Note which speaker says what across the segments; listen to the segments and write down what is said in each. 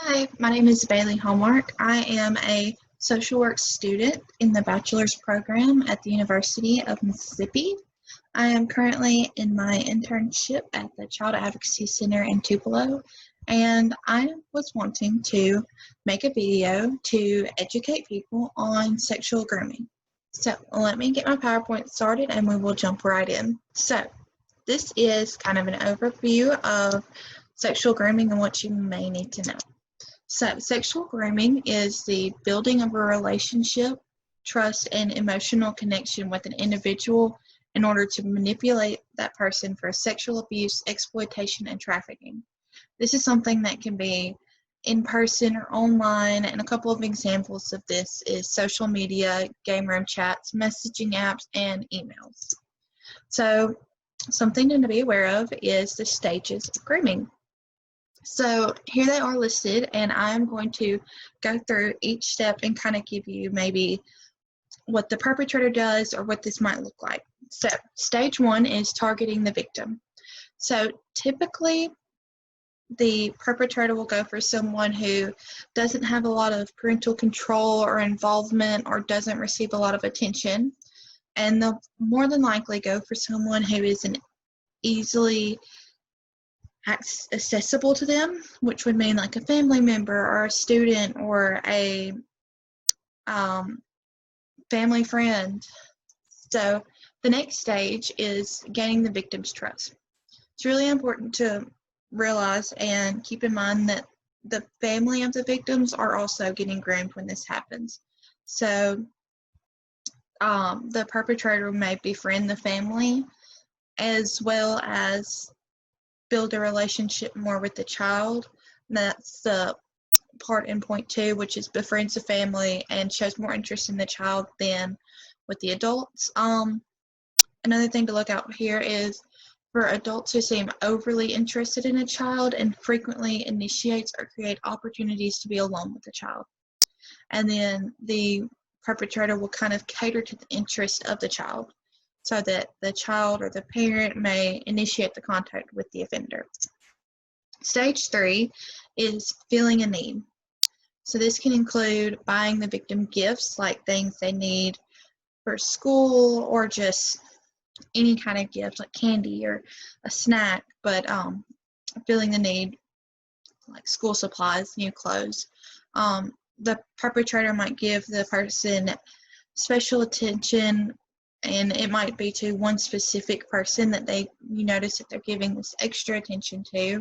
Speaker 1: Hi, my name is Bailey Hallmark. I am a social work student in the bachelor's program at the University of Mississippi. I am currently in my internship at the Child Advocacy Center in Tupelo, and I was wanting to make a video to educate people on sexual grooming. So let me get my PowerPoint started and we will jump right in. So this is kind of an overview of sexual grooming and what you may need to know. So, sexual grooming is the building of a relationship, trust, and emotional connection with an individual in order to manipulate that person for sexual abuse, exploitation, and trafficking. This is something that can be in person or online, and a couple of examples of this is social media, game room chats, messaging apps, and emails. So, something to be aware of is the stages of grooming. So here they are listed, and I'm going to go through each step and kind of give you maybe what the perpetrator does or what this might look like. So stage one is targeting the victim. So typically the perpetrator will go for someone who doesn't have a lot of parental control or involvement or doesn't receive a lot of attention, and they'll more than likely go for someone who isn't easily accessible to them, which would mean like a family member or a student or a family friend. So the next stage is gaining the victim's trust. It's really important to realize and keep in mind that the family of the victims are also getting groomed when this happens. So the perpetrator may befriend the family as well as build a relationship more with the child. And that's the part in point 2, which is befriends the family and shows more interest in the child than with the adults. Another thing to look out here is for adults who seem overly interested in a child and frequently initiates or create opportunities to be alone with the child. And then the perpetrator will kind of cater to the interest of the child, so that the child or the parent may initiate the contact with the offender. Stage 3 is feeling a need. So this can include buying the victim gifts, like things they need for school or just any kind of gift like candy or a snack, but feeling the need like school supplies, new clothes. The perpetrator might give the person special attention, and it might be to one specific person that you notice that they're giving this extra attention to,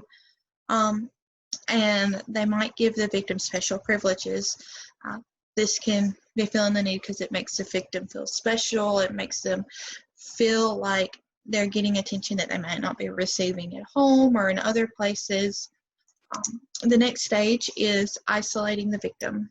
Speaker 1: and they might give the victim special privileges. This can be feeling the need because it makes the victim feel special. It makes them feel like they're getting attention that they might not be receiving at home or in other places. The next stage is isolating the victim.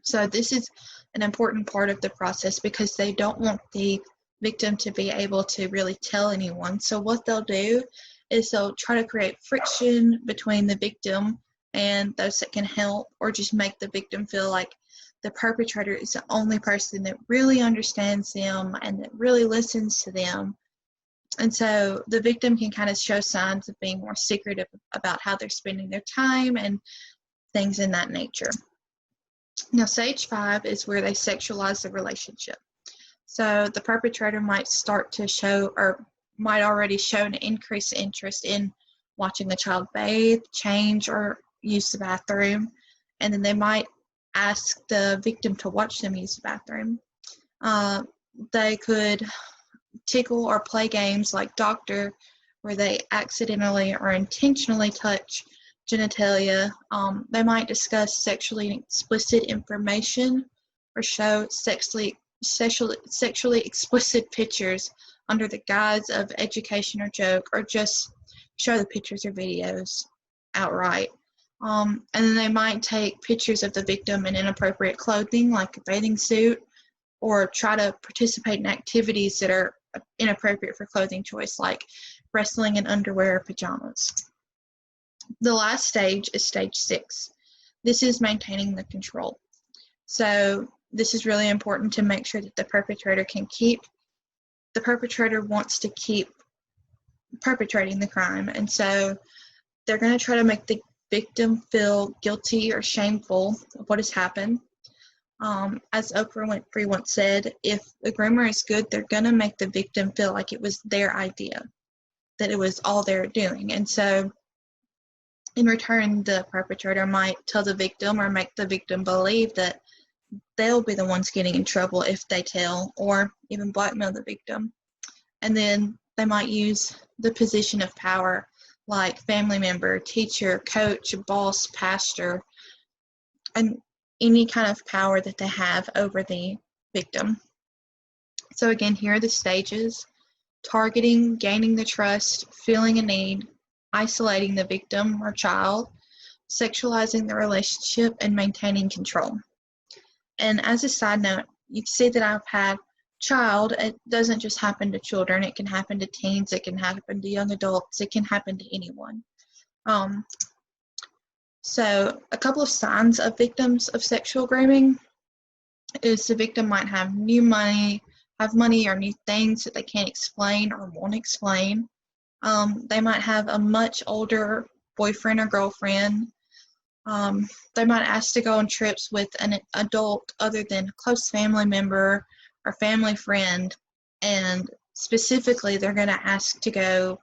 Speaker 1: So this is an important part of the process because they don't want the victim to be able to really tell anyone. So what they'll do is they'll try to create friction between the victim and those that can help, or just make the victim feel like the perpetrator is the only person that really understands them and that really listens to them. And so the victim can kind of show signs of being more secretive about how they're spending their time and things in that nature. Now, stage 5 is where they sexualize the relationship. So the perpetrator might start to show, or might already show, an increased interest in watching the child bathe, change, or use the bathroom. And then they might ask the victim to watch them use the bathroom. They could tickle or play games like doctor, where they accidentally or intentionally touch genitalia. They might discuss sexually explicit information or show sexually explicit pictures under the guise of education or joke, or just show the pictures or videos outright. And then they might take pictures of the victim in inappropriate clothing like a bathing suit, or try to participate in activities that are inappropriate for clothing choice, like wrestling in underwear or pajamas. The last stage is stage 6. This is maintaining the control. So this is really important to make sure that the perpetrator wants to keep perpetrating the crime, and so they're going to try to make the victim feel guilty or shameful of what has happened. As Oprah Winfrey once said, if the groomer is good, they're going to make the victim feel like it was their idea, that it was all they're doing. And so in return, the perpetrator might tell the victim or make the victim believe that they'll be the ones getting in trouble if they tell, or even blackmail the victim. And then they might use the position of power, like family member, teacher, coach, boss, pastor, and any kind of power that they have over the victim. So again, here are the stages: targeting, gaining the trust, feeling a need, isolating the victim or child, sexualizing the relationship, and maintaining control. And as a side note, you can see that I've had child. It doesn't just happen to children. It can happen to teens. It can happen to young adults. It can happen to anyone. So a couple of signs of victims of sexual grooming is the victim might have money or new things that they can't explain or won't explain. They might have a much older boyfriend or girlfriend. They might ask to go on trips with an adult other than a close family member or family friend, and specifically they're going to ask to go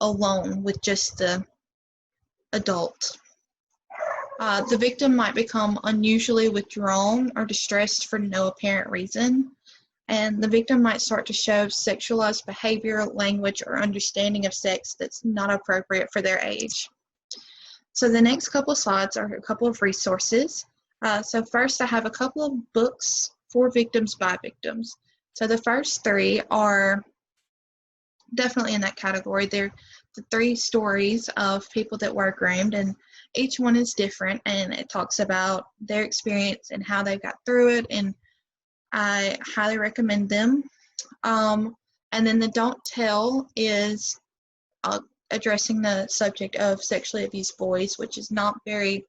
Speaker 1: alone with just the adult. The victim might become unusually withdrawn or distressed for no apparent reason, and the victim might start to show sexualized behavior, language, or understanding of sex that's not appropriate for their age. So the next couple of slides are a couple of resources. So first I have a couple of books for victims by victims. So the first three are definitely in that category. They're the 3 stories of people that were groomed, and each one is different, and it talks about their experience and how they got through it, and I highly recommend them. And then the Don't Tell is addressing the subject of sexually abused boys, which is not very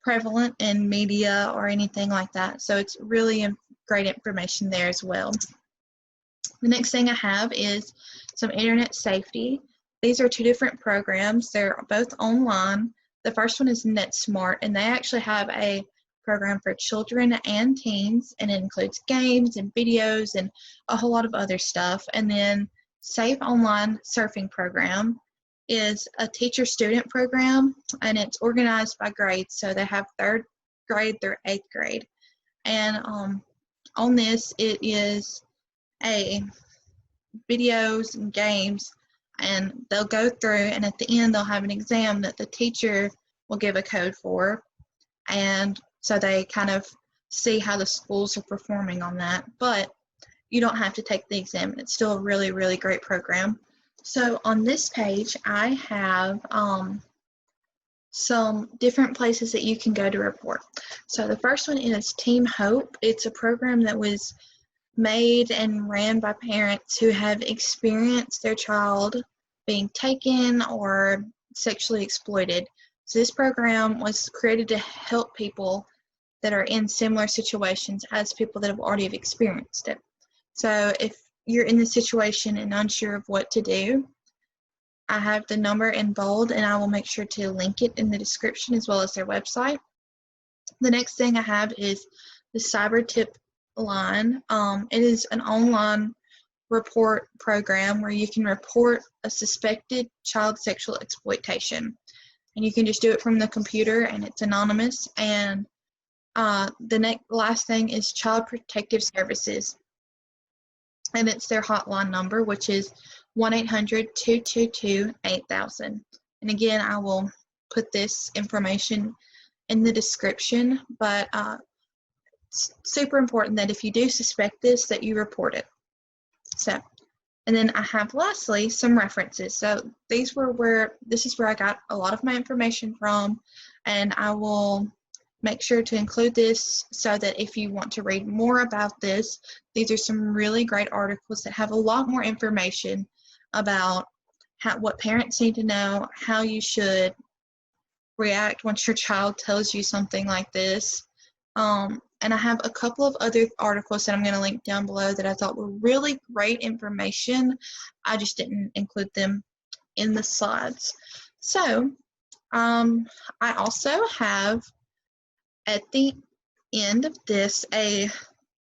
Speaker 1: prevalent in media or anything like that. So it's really great information there as well. The next thing I have is some internet safety. These are 2 different programs. They're both online. The first one is NetSmart, and they actually have a program for children and teens, and it includes games and videos and a whole lot of other stuff. And then Safe Online Surfing Program is a teacher-student program, and it's organized by grades. So they have 3rd grade through 8th grade. And on this, it is videos and games, and they'll go through, and at the end they'll have an exam that the teacher will give a code for, and so they kind of see how the schools are performing on that. But you don't have to take the exam. It's still a really, really great program. So on this page, I have some different places that you can go to report. So the first one is Team Hope. It's a program that was made and ran by parents who have experienced their child being taken or sexually exploited. So this program was created to help people that are in similar situations as people that have already experienced it. So if you're in the situation and unsure of what to do, I have the number in bold, and I will make sure to link it in the description as well as their website. The next thing I have is the Cyber Tip Line. It is an online report program where you can report a suspected child sexual exploitation, and you can just do it from the computer, and it's anonymous. And the last thing is Child Protective Services, and it's their hotline number, which is 1-800-222-8000. And again, I will put this information in the description, but it's super important that if you do suspect this, that you report it. So, and then I have lastly some references. So this is where I got a lot of my information from, and I will make sure to include this so that if you want to read more about this, these are some really great articles that have a lot more information about what parents need to know, how you should react once your child tells you something like this. And I have a couple of other articles that I'm going to link down below that I thought were really great information. I just didn't include them in the slides. So I also have at the end of this a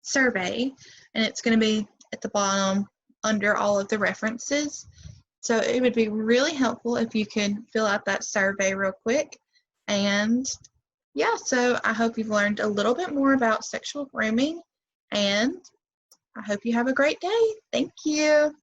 Speaker 1: survey, and it's going to be at the bottom under all of the references. So it would be really helpful if you could fill out that survey real quick. And yeah, so I hope you've learned a little bit more about sexual grooming, and I hope you have a great day. Thank you.